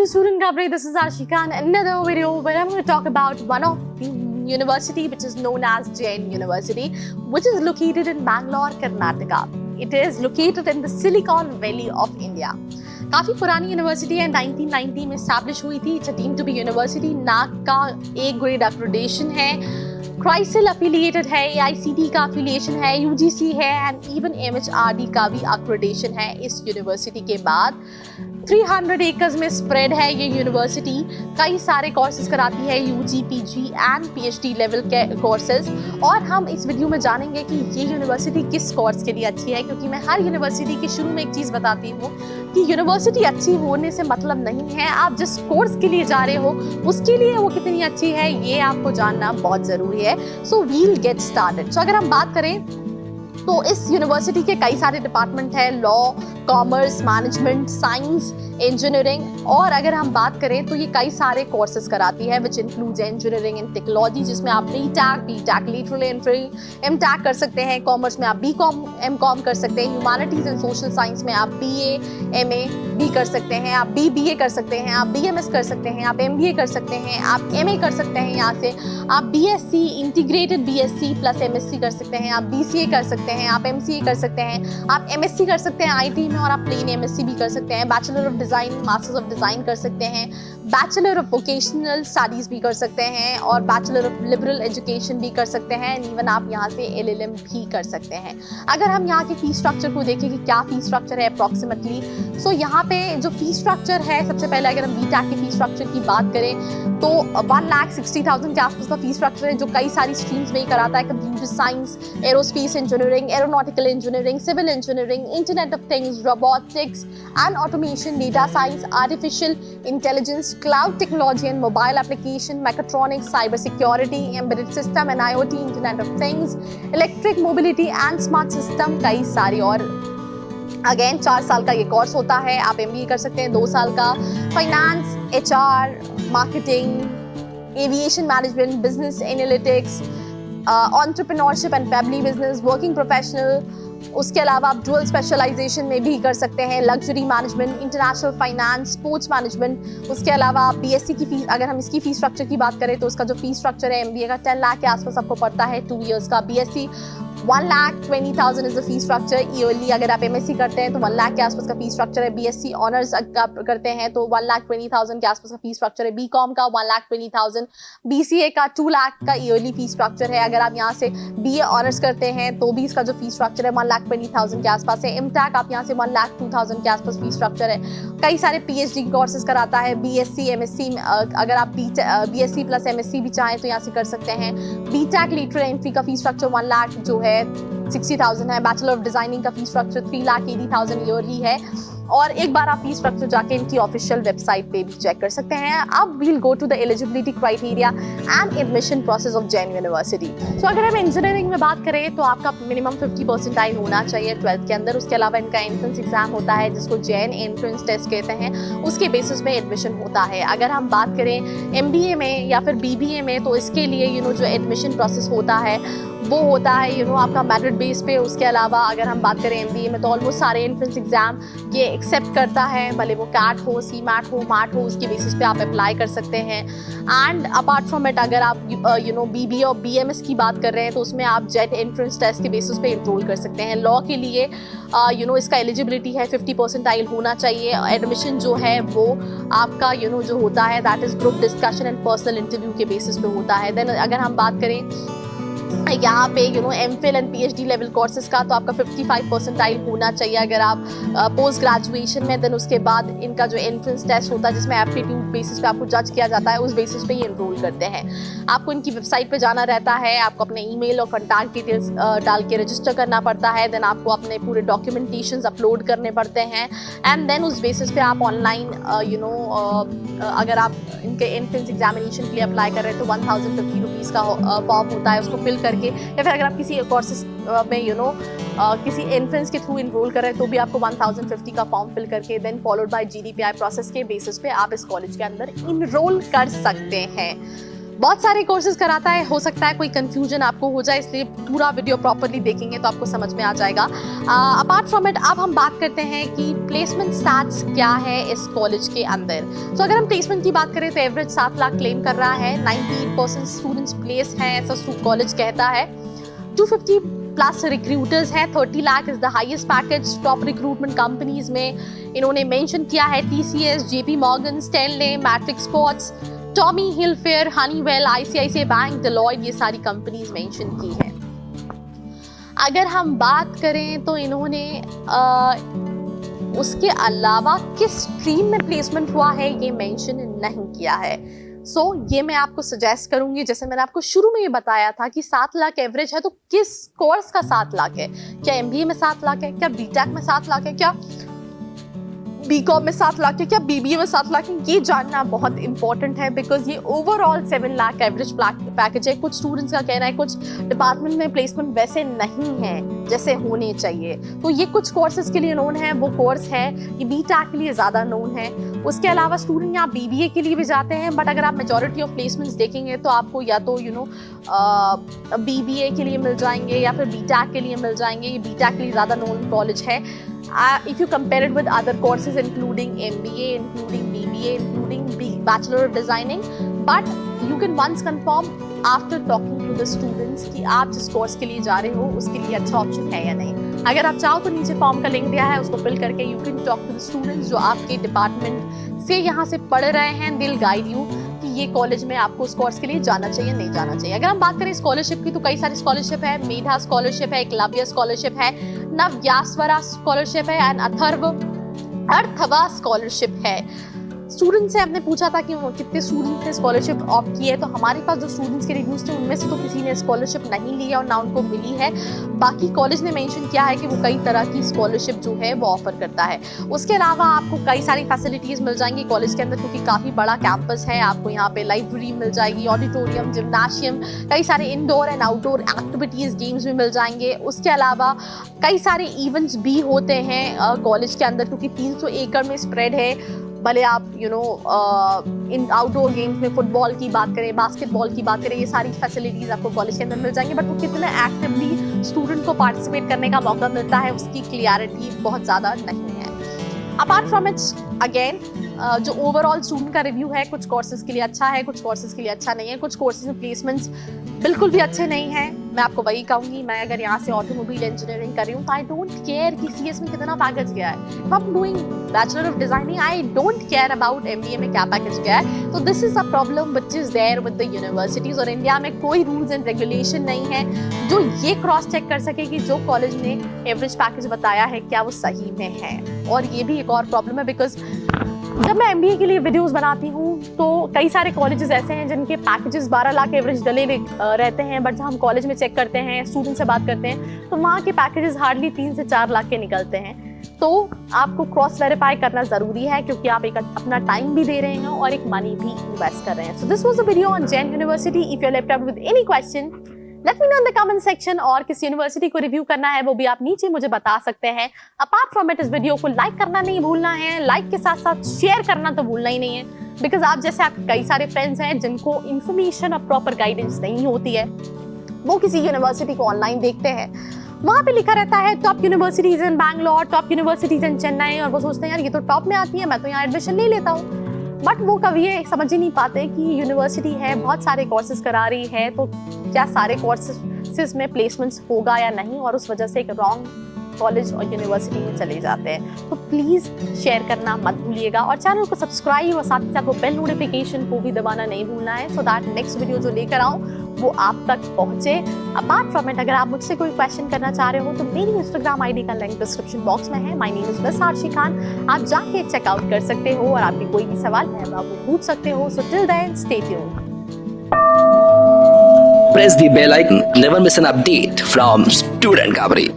to Student Gabri. This is Ashika and another video where I'm going to talk about one of the university which is known as Jain University, which is located in Bangalore, Karnataka. It is located in the Silicon Valley of India. काफ़ी पुरानी university है, 1990 में establish हुई थी. It's deemed to be university. NAAC का A grade accreditation है, CRISIL affiliated है, AICTE का अफिलिएशन है, UGC है एंड इवन MHRD का भी एक्रेडिटेशन है. इस यूनिवर्सिटी के बाद 300 एकर्स में स्प्रेड है ये यूनिवर्सिटी. कई सारे कोर्सेज कराती है, UG, PG and PhD level के कोर्सेज. और हम इस वीडियो में जानेंगे कि ये यूनिवर्सिटी किस कोर्स के लिए अच्छी है, क्योंकि मैं हर यूनिवर्सिटी के शुरू में एक चीज़ बताती हूँ कि यूनिवर्सिटी अच्छी होने से मतलब नहीं है आप जिस कोर्स के लिए जा रहे हो उसके लिए वो कितनी अच्छी है, ये आपको जानना बहुत ज़रूरी है. So we'll get started. सो अगर हम बात करें तो इस यूनिवर्सिटी के कई सारे डिपार्टमेंट है, law, commerce, management, science, engineering. और अगर हम बात करें तो ये कई सारे कोर्सेज कराती है which includes engineering and technology, जिसमें आप बीटेक लिटरल एंट्री, एमटेक कर सकते हैं. कॉमर्स में आप BCom, MCom कर सकते हैं. ह्यूमैनिटीज एंड सोशल साइंस में आप BA, MA भी कर सकते हैं. आप BBA कर सकते हैं, आप BMS कर सकते हैं, आप MBA कर सकते हैं, आप MA कर सकते हैं. यहाँ से आप BSc, integrated BSc plus MSc कर सकते हैं. आप BCA कर सकते हैं, आप MCA कर सकते हैं, आप MSc कर सकते हैं IT में, और आप प्लेन MSc भी कर सकते हैं. Bachelor of design, masters of design कर सकते हैं. बैचलर ऑफ वोकेशनल स्टडीज़ भी कर सकते हैं और बैचलर ऑफ लिबरल एजुकेशन भी कर सकते हैं. इवन आप यहाँ से LLM भी कर सकते हैं. अगर हम यहाँ के फीस स्ट्रक्चर को देखें कि क्या फीस स्ट्रक्चर है अप्रॉक्सीमेटली, सो यहाँ पे जो फीस स्ट्रक्चर है, सबसे पहले अगर हम बीटेक के फीस स्ट्रक्चर की बात करें तो 1,60,000 के आसपास का फीस स्ट्रक्चर है, जो कई सारी स्ट्रीम्स में ही कराता है. Computer science, aerospace engineering, aeronautical engineering, civil engineering, internet of things, robotics and automation, data science, artificial intelligence, cloud technology and mobile application, mechatronics, cyber security, embedded system and IoT, internet of things, electric mobility and smart system, कई सारी. और again 4 साल का ये course होता है. आप MBA कर सकते हैं 2 साल का. Finance, HR, marketing, aviation management, business analytics, entrepreneurship and family business, working professional. उसके अलावा आप डुअल स्पेशलाइजेशन में भी कर सकते हैं, luxury management, international finance, sports management. उसके अलावा आप BSc की फीस, अगर हम इसकी फीस स्ट्रक्चर की बात करें तो उसका जो फीस स्ट्रक्चर है MBA का 10 लाख के आसपास आपको पड़ता है 2 इयर्स का. BSc 1,20,000 is the fees structure yearly. अगर आप MSc करते हैं तो 1 लाख के आसपास का फीस स्ट्रक्चर है. BSc ऑनर्स करते हैं तो 1,20,000 के आसपास का फीस स्ट्रक्चर है. BCom का 1,20,000, BCA का 2 लाख का ईयरली फीस स्ट्रक्चर है. अगर आप यहाँ से BA ऑनर्स करते हैं तो भी इसका जो फीस स्ट्रक्चर है 1,20,000 के आसपास है. MTech आप यहाँ से 1,02,000 के आसपास फीस स्ट्रक्चर है. कई सारे PhD कोर्सेज कराता है. BSc, MSc, अगर आप BSc प्लस MSc भी चाहें तो यहाँ से कर सकते हैं. BTech लिटरल एंट्री का फीस स्ट्रक्चर 1 लाख जो है 60,000 है. बैचलर ऑफ डिजाइनिंग का फीस स्ट्रक्चर 3,80,000 ईयरली है. और एक बार आप फीस स्ट्रक्चर जाके इनकी ऑफिशियल वेबसाइट पे भी चेक कर सकते हैं. अब we'll go to the eligibility criteria and admission process of Jain university. So अगर हम इंजीनियरिंग में बात करें तो आपका मिनिमम 50 परसेंटाइल होना चाहिए 12th के अंदर. उसके अलावा इनका एंट्रेंस एग्जाम होता है जिसको जैन एंट्रेंस टेस्ट कहते हैं. उसके बेसिस पे एडमिशन होता है. अगर हम बात करें MBA में या फिर BBA में तो इसके लिए जो एडमिशन प्रोसेस होता है वो होता है आपका मेरिट बेस पे. उसके अलावा अगर हम बात करें MBA में तो ऑलमोस्ट सारे एंट्रेंस एग्जाम ये एक्सेप्ट करता है, भले वो CAT हो, CMAT हो, MAT हो, उसके बेसिस पे आप अप्लाई कर सकते हैं. एंड अपार्ट फ्रॉम इट अगर आप BBA और BMS की बात कर रहे हैं तो उसमें आप जेट एंट्रेंस टेस्ट के बेसिस पे इनरोल कर सकते हैं. लॉ के लिए इसका एलिजिबिलिटी है 50 परसेंटाइल होना चाहिए. एडमिशन जो है वो आपका जो होता है that is group discussion and personal interview के बेसिस पे होता है. देन अगर हम बात करें यहाँ पे MPhil and PhD level courses का तो आपका 55 परसेंटाइल होना चाहिए अगर आप पोस्ट ग्रेजुएशन में. देन उसके बाद इनका जो एंट्रेंस टेस्ट होता है जिसमें एप्टीट्यूड बेसिस पे आपको जज किया जाता है, उस बेसिस पे ये एनरोल करते हैं. आपको इनकी वेबसाइट पे जाना रहता है, आपको अपने ईमेल और कॉन्टैक्ट डिटेल्स डाल के रजिस्टर करना पड़ता है. देन आपको अपने पूरे डॉक्यूमेंटेशंस अपलोड करने पड़ते हैं एंड देन उस बेसिस पे आप ऑनलाइन अगर आप इनके एंट्रेंस एग्जामिनेशन के लिए अप्लाई कर रहे हैं तो 1,050 रुपीज़ का फॉर्म होता है. उसको फिल करके या फिर अगर आप किसी कोर्सेज में किसी एंट्रेंस के थ्रू इनरोल कर रहे हैं तो भी आपको 1,050 का फॉर्म फिल करके then followed by GDPI process के बेसिस पे आप इस कॉलेज के अंदर इनरोल कर सकते हैं. बहुत सारे कोर्सेज कराता है, हो सकता है कोई कंफ्यूजन आपको हो जाए, इसलिए पूरा वीडियो प्रॉपर्ली देखेंगे तो आपको समझ में आ जाएगा। अपार्ट फ्रॉम इट अब हम बात करते हैं कि प्लेसमेंट स्टैट्स क्या है इस कॉलेज के अंदर। तो अगर हम प्लेसमेंट की बात करें तो एवरेज 7 लाख क्लेम कर रहा है, 98% स्टूडेंट्स प्लेस हैं ऐसा कॉलेज कहता है। 250 प्लस रिक्रूटर्स हैं, 30 lakh is the highest package. Top recruitment companies में इन्होंने मेंशन किया है TCS, JP Morgan, Stanley, Matrix Sports, Tommy Hilfiger, Honeywell, ICICI bank, Deloitte, ये सारी कंपनीज मेंशन की है। अगर हम बात करें तो इन्होंने उसके अलावा किस स्ट्रीम में प्लेसमेंट हुआ है ये मेंशन नहीं किया है। ये मैं आपको सजेस्ट करूंगी, जैसे मैंने आपको शुरू में ये बताया था कि 7 लाख एवरेज है, तो किस कोर्स का 7 लाख है? क्या MBA में 7 लाख है? क्या BTech में 7 लाख है? क्या BCom में 7 लाख है? क्या BBA में 7 लाख है? ये जानना बहुत इंपॉर्टेंट है, बिकॉज ये ओवरऑल 7 लाख एवरेज पैकेज है। कुछ स्टूडेंट्स का कहना है कुछ डिपार्टमेंट में प्लेसमेंट वैसे नहीं है जैसे होने चाहिए, तो ये कुछ कोर्सेज के लिए नोन है। वो कोर्स है ये BTech के लिए ज़्यादा नोन है। उसके अलावा स्टूडेंट यहाँ BBA के लिए भी जाते हैं, बट अगर आप मेजॉरिटी ऑफ प्लेसमेंट्स देखेंगे तो आपको या तो BBA के लिए मिल जाएंगे या फिर BTech के लिए मिल जाएंगे। ये BTech के लिए ज़्यादा नोन कॉलेज है। If you compare it with other courses including MBA, including BBA, including Bachelor of Designing, but you can once confirm after talking to the students कि आप जिस कोर्स के लिए जा रहे हो उसके लिए अच्छा ऑप्शन है या नहीं। अगर आप चाहो तो नीचे फॉर्म का लिंक दिया है, उसको फिल करके you can talk to the students जो आपके डिपार्टमेंट से यहाँ से पढ़ रहे हैं। They'll guide you कि ये कॉलेज में आपको उस कोर्स के लिए जाना चाहिए नहीं जाना चाहिए। अगर हम बात करें स्कॉलरशिप की तो कई सारी स्कॉलरशिप है। मेधा स्कॉलरशिप है, एकलव्य स्कॉलरशिप है, नवयास्वरा स्कॉलरशिप है एंड अर्थवा स्कॉलरशिप है। स्टूडेंट से हमने पूछा था कि कितने स्टूडेंट ने स्कॉलरशिप ऑप्ट की है, तो हमारे पास जो स्टूडेंट्स के रिव्यूज थे उनमें से तो किसी ने स्कॉलरशिप नहीं लिया और ना उनको मिली है। बाकी कॉलेज ने मेंशन किया है कि वो कई तरह की स्कॉलरशिप जो है वो ऑफर करता है। उसके अलावा आपको कई सारी फैसिलिटीज मिल जाएंगी कॉलेज के अंदर, क्योंकि काफ़ी बड़ा कैंपस है। आपको यहाँ पे लाइब्रेरी मिल जाएगी, ऑडिटोरियम, जिम्नाशियम, कई सारे indoor and outdoor activities, games भी मिल जाएंगे। उसके अलावा कई सारे इवेंट्स भी होते हैं कॉलेज के अंदर, क्योंकि 300 एकड़ में स्प्रेड है। भले आप इन आउटडोर गेम्स में फुटबॉल की बात करें, बास्केटबॉल की बात करें, ये सारी फैसिलिटीज़ आपको कॉलेज के अंदर मिल जाएंगी। बट वो कितने एक्टिवली स्टूडेंट को पार्टिसिपेट करने का मौका मिलता है उसकी क्लियरिटी बहुत ज़्यादा नहीं है। अपार्ट फ्रॉम इट्स अगेन जो ओवरऑल स्टूडेंट का रिव्यू है, कुछ कोर्सेज के लिए अच्छा है, कुछ कोर्सेज के लिए अच्छा नहीं है। कुछ कोर्सेज में प्लेसमेंट्स बिल्कुल भी अच्छे नहीं हैं। मैं आपको वही कहूँगी, मैं अगर यहाँ से ऑटोमोबाइल इंजीनियरिंग कर रही हूँ तो आई डोंट केयर कि CS में कितना पैकेज गया है। If I am doing bachelor of designing I don't care about MBA में क्या पैकेज गया है। तो this is a problem which is there with the universities. और इंडिया में कोई रूल्स एंड रेगुलेशन नहीं है जो ये क्रॉस चेक कर सके कि जो कॉलेज ने एवरेज पैकेज बताया है क्या वो सही में है। और ये भी एक और प्रॉब्लम है, बिकॉज जब मैं MBA के लिए वीडियोस बनाती हूँ तो कई सारे कॉलेजेस ऐसे हैं जिनके पैकेजेस 12 लाख एवरेज डले रहते हैं, बट जब हम कॉलेज में चेक करते हैं, स्टूडेंट से बात करते हैं, तो वहाँ के पैकेजेस हार्डली 3 से 4 लाख के निकलते हैं। तो आपको क्रॉस वेरीफाई करना ज़रूरी है, क्योंकि आप एक अपना टाइम भी दे रहे हैं और एक मनी भी इन्वेस्ट कर रहे हैं। So this was a video on Jain university. If you left out with any question let me know in the comment section, और किस यूनिवर्सिटी को रिव्यू करना है वो भी आप नीचे मुझे बता सकते हैं। अपार्ट फ्रॉम इट इस वीडियो को लाइक करना नहीं भूलना है, लाइक के साथ साथ शेयर करना तो भूलना ही नहीं है, बिकॉज आप जैसे आप कई सारे फ्रेंड्स हैं जिनको इन्फॉर्मेशन और प्रॉपर गाइडेंस नहीं होती है। वो किसी यूनिवर्सिटी को ऑनलाइन देखते हैं, वहाँ पे लिखा रहता है top universities in Bangalore, top universities in Chennai, और वो सोचते हैं यार ये तो टॉप में आती है, मैं तो यहाँ एडमिशन ले लेता हूँ। बट वो कभी ये समझ ही नहीं पाते कि यूनिवर्सिटी है, बहुत सारे कोर्सेज करा रही है, तो क्या सारे कोर्सेज में प्लेसमेंट्स होगा या नहीं, और उस वजह से एक रॉन्ग कॉलेज और यूनिवर्सिटी में चले जाते हैं। तो प्लीज़ शेयर करना मत भूलिएगा, और चैनल को सब्सक्राइब और साथ ही साथ वो बेल नोटिफिकेशन को भी दबाना नहीं भूलना है, सो दैट नेक्स्ट वीडियो जो लेकर आऊँ वो आप तक पहुँचे। अपार्ट फ्रॉम इट अगर आप मुझसे कोई क्वेश्चन करना चाह रहे हो तो मेरी इंस्टाग्राम ID का लिंक डिस्क्रिप्शन बॉक्स में है। My name is miss Arshi Khan. आप जाके चेकआउट कर सकते हो और आपके कोई भी सवाल है आप वो पूछ सकते हो। So till then stay tuned. Press the bell icon. Never miss an update from Student Gabri.